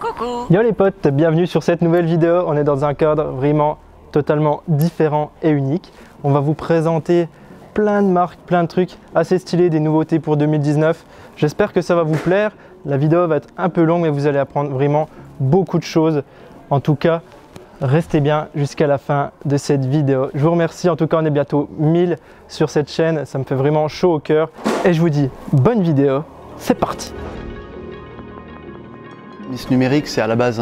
Coucou. Yo les potes, bienvenue sur cette nouvelle vidéo. On est dans un cadre vraiment totalement différent et unique. On va vous présenter plein de marques, plein de trucs assez stylés, des nouveautés pour 2019. J'espère que ça va vous plaire. La vidéo va être un peu longue mais vous allez apprendre vraiment beaucoup de choses. En tout cas, restez bien jusqu'à la fin de cette vidéo. Je vous remercie, en tout cas on est bientôt 1000 sur cette chaîne. Ça me fait vraiment chaud au cœur. Et je vous dis bonne vidéo, c'est parti. Miss Numérique, c'est à la base,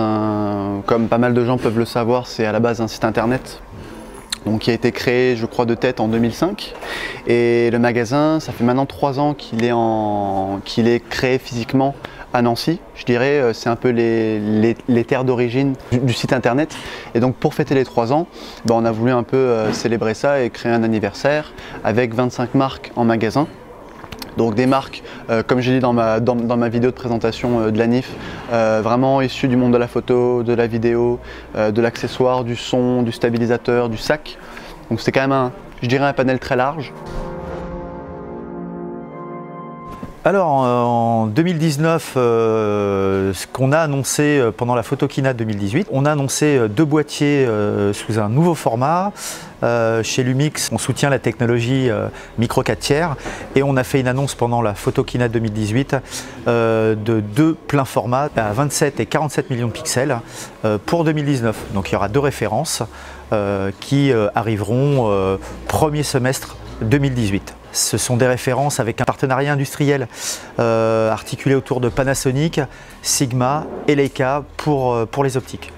comme pas mal de gens peuvent le savoir, c'est à la base un site internet donc, qui a été créé, je crois, de tête en 2005. Et le magasin, ça fait maintenant 3 ans qu'il est créé physiquement à Nancy. Je dirais, c'est un peu les terres d'origine du site internet. Et donc pour fêter les 3 ans, on a voulu un peu célébrer ça et créer un anniversaire avec 25 marques en magasin. Donc des marques, comme j'ai dit dans ma vidéo de présentation de la NIF, vraiment issues du monde de la photo, de la vidéo, de l'accessoire, du son, du stabilisateur, du sac. Donc c'est quand même je dirais un panel très large. Alors en 2019, ce qu'on a annoncé pendant la Photokina 2018, on a annoncé 2 boîtiers sous un nouveau format. Chez Lumix, on soutient la technologie micro 4/3 et on a fait une annonce pendant la Photokina 2018 de 2 pleins formats à 27 et 47 millions de pixels pour 2019. Donc il y aura 2 références qui arriveront premier semestre 2018. Ce sont des références avec un partenariat industriel articulé autour de Panasonic, Sigma et Leica pour les optiques.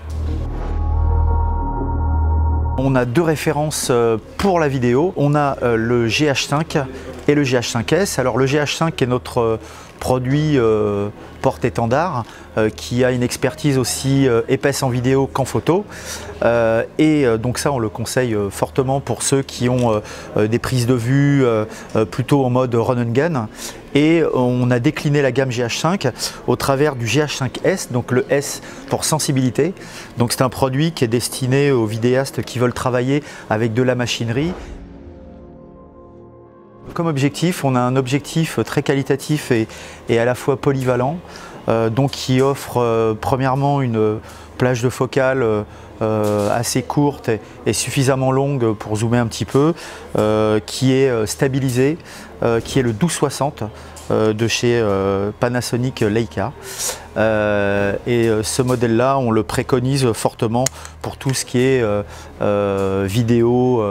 On a 2 références pour la vidéo. On a le GH5 et le GH5S. Alors le GH5 est notre produit porte-étendard qui a une expertise aussi épaisse en vidéo qu'en photo. Donc ça, on le conseille fortement pour ceux qui ont des prises de vue plutôt en mode run and gun. Et on a décliné la gamme GH5 au travers du GH5S, donc le S pour sensibilité. Donc c'est un produit qui est destiné aux vidéastes qui veulent travailler avec de la machinerie. Comme objectif, on a un objectif très qualitatif et à la fois polyvalent, donc qui offre premièrement une plage de focale assez courte et suffisamment longue pour zoomer un petit peu, qui est stabilisée, qui est le 12-60 de chez Panasonic Leica. Et ce modèle-là, on le préconise fortement pour tout ce qui est vidéo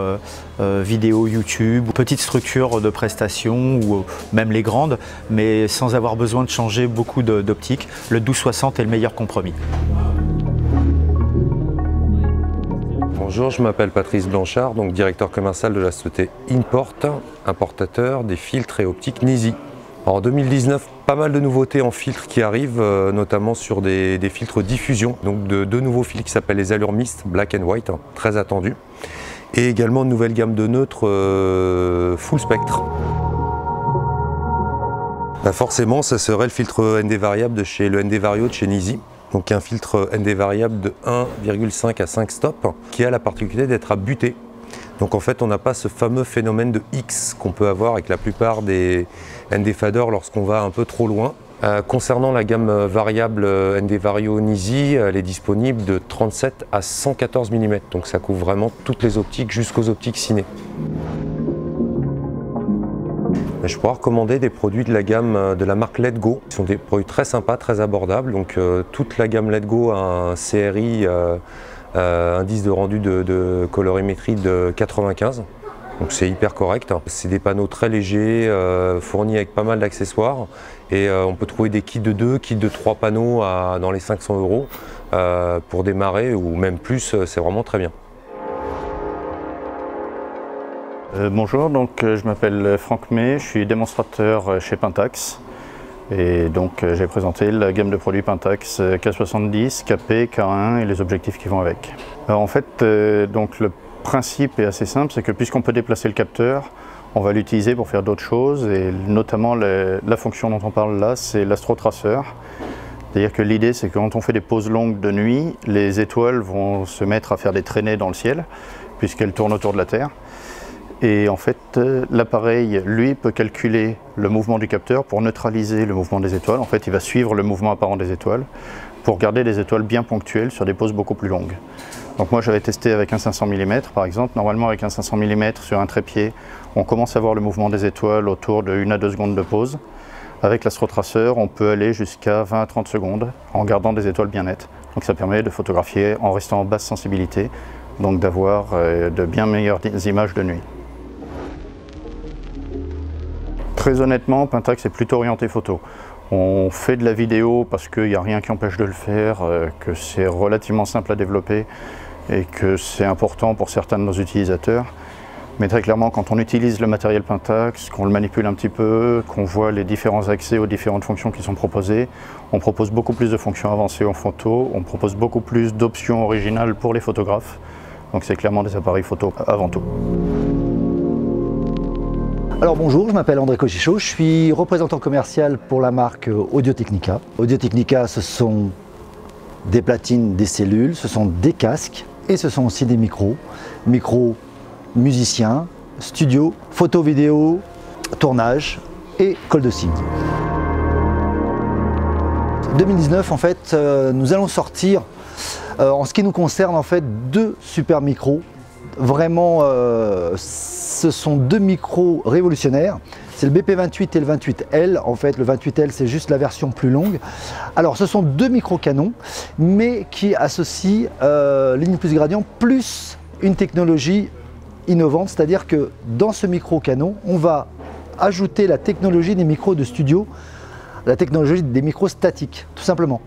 YouTube, petite structure de prestation ou même les grandes, mais sans avoir besoin de changer beaucoup d'optique. Le 12-60 est le meilleur compromis. Bonjour, je m'appelle Patrice Blanchard, donc directeur commercial de la société Import, importateur des filtres et optiques Nisi. En 2019, pas mal de nouveautés en filtres qui arrivent, notamment sur des filtres diffusion, donc de 2 nouveaux filtres qui s'appellent les Allure Mist Black and White, très attendus, et également une nouvelle gamme de neutres full spectre. Forcément, ça serait le filtre ND variable de chez le ND Vario de chez Nisi. Donc un filtre ND variable de 1,5 à 5 stops qui a la particularité d'être à butée. Donc en fait on n'a pas ce fameux phénomène de X qu'on peut avoir avec la plupart des ND faders lorsqu'on va un peu trop loin. Concernant la gamme variable ND Vario Nisi, elle est disponible de 37 à 114 mm. Donc ça couvre vraiment toutes les optiques jusqu'aux optiques ciné. Je pourrais recommander des produits de la gamme de la marque Letgo. Ce sont des produits très sympas, très abordables. Donc toute la gamme Letgo a un CRI, indice de rendu de colorimétrie de 95. Donc c'est hyper correct. C'est des panneaux très légers, fournis avec pas mal d'accessoires. Et on peut trouver des kits de 2, kits de 3 panneaux dans les 500 € pour démarrer ou même plus, c'est vraiment très bien. Bonjour, donc je m'appelle Franck May, je suis démonstrateur chez Pentax et donc j'ai présenté la gamme de produits Pentax K70, KP, K1 et les objectifs qui vont avec. Alors en fait, donc le principe est assez simple, c'est que puisqu'on peut déplacer le capteur, on va l'utiliser pour faire d'autres choses et notamment la fonction dont on parle là, c'est l'astrotraceur. C'est-à-dire que l'idée, c'est que quand on fait des pauses longues de nuit, les étoiles vont se mettre à faire des traînées dans le ciel puisqu'elles tournent autour de la Terre. Et en fait, l'appareil, lui, peut calculer le mouvement du capteur pour neutraliser le mouvement des étoiles. En fait, il va suivre le mouvement apparent des étoiles. pour garder des étoiles bien ponctuelles sur des poses beaucoup plus longues. Donc moi j'avais testé avec un 500 mm par exemple. Normalement avec un 500 mm sur un trépied, on commence à voir le mouvement des étoiles autour de 1 à 2 secondes de pause. Avec l'astrotraceur, on peut aller jusqu'à 20 à 30 secondes en gardant des étoiles bien nettes. Donc ça permet de photographier en restant en basse sensibilité, donc d'avoir de bien meilleures images de nuit. Très honnêtement, Pentax est plutôt orienté photo. On fait de la vidéo parce qu'il n'y a rien qui empêche de le faire, que c'est relativement simple à développer et que c'est important pour certains de nos utilisateurs. Mais très clairement, quand on utilise le matériel Pentax, qu'on le manipule un petit peu, qu'on voit les différents accès aux différentes fonctions qui sont proposées, on propose beaucoup plus de fonctions avancées en photo, on propose beaucoup plus d'options originales pour les photographes. Donc c'est clairement des appareils photo avant tout. Alors bonjour, je m'appelle André Cochichot, je suis représentant commercial pour la marque Audio-Technica. Audio-Technica, ce sont des platines, des cellules, ce sont des casques et ce sont aussi des micros. Micros musiciens, studio, photo, vidéo, tournage et col de cygne. 2019 en fait, nous allons sortir en ce qui nous concerne en fait 2 super micros. Vraiment, ce sont 2 micros révolutionnaires. C'est le BP28 et le 28L. En fait, le 28L, c'est juste la version plus longue. Alors, ce sont 2 micros canons, mais qui associent ligne plus gradient plus une technologie innovante, c'est-à-dire que dans ce micro canon, on va ajouter la technologie des micros de studio, la technologie des micros statiques, tout simplement.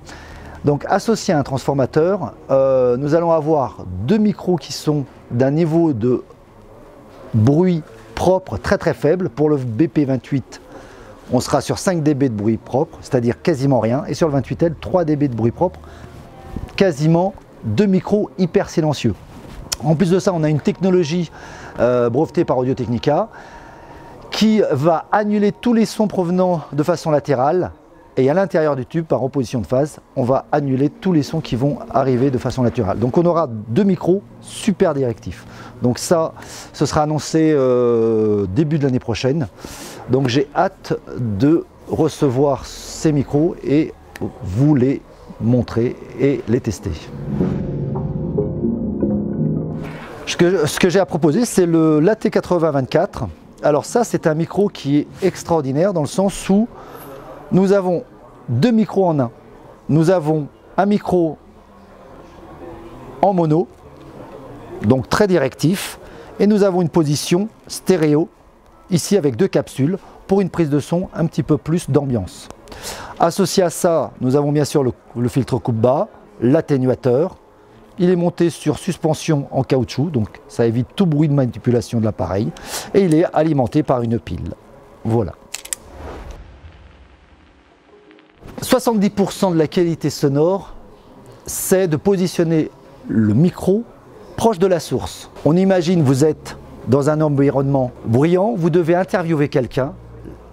Donc associé à un transformateur, nous allons avoir 2 micros qui sont d'un niveau de bruit propre très très faible. Pour le BP28, on sera sur 5 dB de bruit propre, c'est-à-dire quasiment rien. Et sur le 28L, 3 dB de bruit propre, quasiment 2 micros hyper silencieux. En plus de ça, on a une technologie brevetée par Audio-Technica qui va annuler tous les sons provenant de façon latérale. Et à l'intérieur du tube, par opposition de phase, on va annuler tous les sons qui vont arriver de façon latérale. Donc on aura 2 micros super directifs. Donc ça, ce sera annoncé début de l'année prochaine. Donc j'ai hâte de recevoir ces micros et vous les montrer et les tester. Ce que j'ai à proposer, c'est le l'AT8024. Alors ça, c'est un micro qui est extraordinaire dans le sens où nous avons 2 micros en un. Nous avons un micro en mono, donc très directif, et nous avons une position stéréo, ici avec 2 capsules, pour une prise de son un petit peu plus d'ambiance. Associé à ça, nous avons bien sûr le filtre coupe-bas, l'atténuateur. Il est monté sur suspension en caoutchouc, donc ça évite tout bruit de manipulation de l'appareil, et il est alimenté par une pile. Voilà. 70% de la qualité sonore, c'est de positionner le micro proche de la source. On imagine vous êtes dans un environnement bruyant, vous devez interviewer quelqu'un.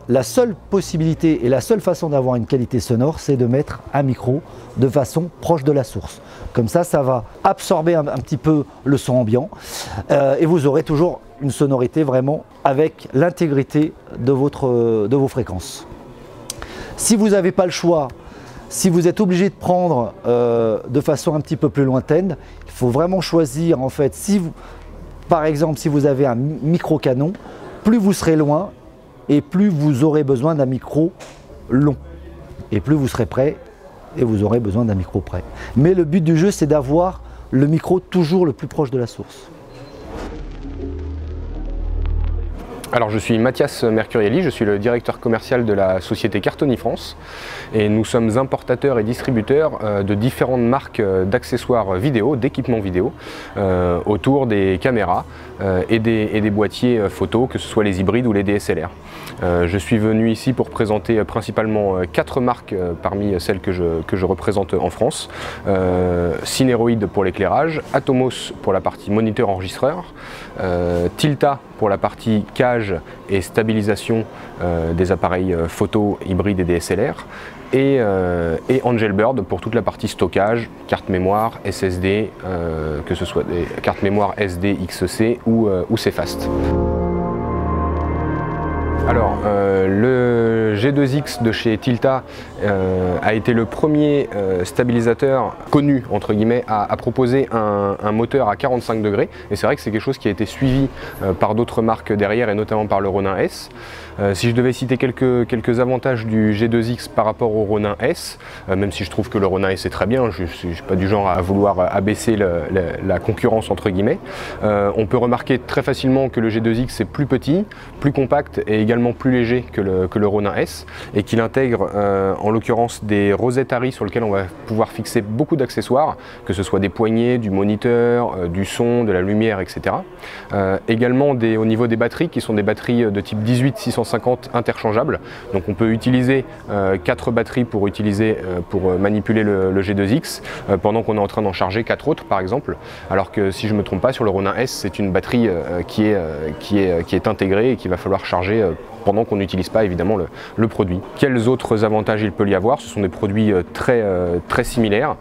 La seule possibilité et la seule façon d'avoir une qualité sonore, c'est de mettre un micro de façon proche de la source. Comme ça, ça va absorber un petit peu le son ambiant et vous aurez toujours une sonorité vraiment avec l'intégrité de vos fréquences. Si vous n'avez pas le choix, si vous êtes obligé de prendre de façon un petit peu plus lointaine, il faut vraiment choisir en fait, par exemple si vous avez un micro canon, plus vous serez loin et plus vous aurez besoin d'un micro long. Et plus vous serez près et vous aurez besoin d'un micro près. Mais le but du jeu, c'est d'avoir le micro toujours le plus proche de la source. Alors je suis Mathias Mercurielli, je suis le directeur commercial de la société Cartoni France et nous sommes importateurs et distributeurs de différentes marques d'accessoires vidéo, d'équipements vidéo autour des caméras et des boîtiers photo, que ce soit les hybrides ou les DSLR. Je suis venu ici pour présenter principalement 4 marques parmi celles que je représente en France. Cineroid pour l'éclairage, Atomos pour la partie moniteur enregistreur, Tilta pour la partie cage et stabilisation des appareils photo, hybrides et DSLR, et Angelbird pour toute la partie stockage, carte mémoire, SSD, que ce soit des cartes mémoire SD, XC ou CFast. Alors, le G2X de chez Tilta a été le premier stabilisateur connu entre guillemets à proposer un moteur à 45 degrés, et c'est vrai que c'est quelque chose qui a été suivi par d'autres marques derrière et notamment par le Ronin S. Si je devais citer quelques avantages du G2X par rapport au Ronin S, même si je trouve que le Ronin S est très bien, je ne suis pas du genre à vouloir abaisser la concurrence entre guillemets, on peut remarquer très facilement que le G2X est plus petit, plus compact et également plus léger que le Ronin S, et qu'il intègre en l'occurrence des rosettes ARRI sur lesquelles on va pouvoir fixer beaucoup d'accessoires, que ce soit des poignées, du moniteur, du son, de la lumière, etc. Également au niveau des batteries, qui sont des batteries de type 18-650 interchangeables, donc on peut utiliser 4 batteries pour manipuler le G2X pendant qu'on est en train d'en charger 4 autres par exemple, alors que si je ne me trompe pas, sur le Ronin S c'est une batterie qui est intégrée et qu'il va falloir charger pendant qu'on n'utilise pas évidemment le produit. Quels autres avantages il peut y avoir? Ce sont des produits très similaires,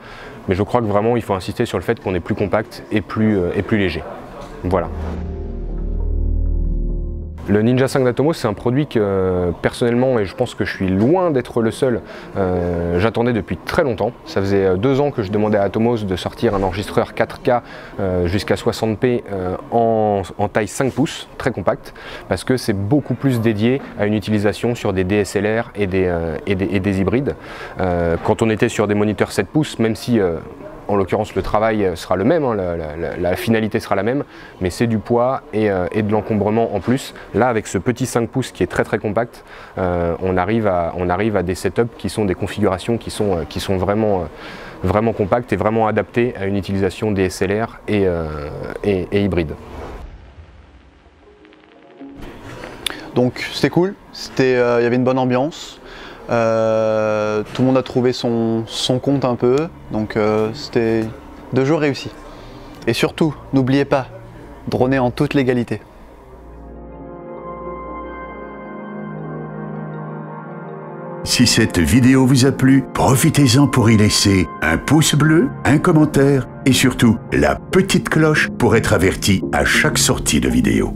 mais je crois que vraiment il faut insister sur le fait qu'on est plus compact et plus léger. Voilà. Le Ninja 5 d'Atomos, c'est un produit que personnellement, et je pense que je suis loin d'être le seul, j'attendais depuis très longtemps. Ça faisait 2 ans que je demandais à Atomos de sortir un enregistreur 4K jusqu'à 60p en taille 5 pouces, très compact, parce que c'est beaucoup plus dédié à une utilisation sur des DSLR et des hybrides. Quand on était sur des moniteurs 7 pouces, même si en l'occurrence le travail sera le même, hein, la finalité sera la même, mais c'est du poids et de l'encombrement en plus. Là avec ce petit 5 pouces qui est très compact, on arrive à des setups qui sont des configurations qui sont vraiment compactes et vraiment adaptées à une utilisation DSLR et hybride. Donc c'était cool, il y avait une bonne ambiance. Tout le monde a trouvé son compte un peu, donc c'était 2 jours réussis. Et surtout, n'oubliez pas, dronez en toute légalité. Si cette vidéo vous a plu, profitez-en pour y laisser un pouce bleu, un commentaire et surtout la petite cloche pour être averti à chaque sortie de vidéo.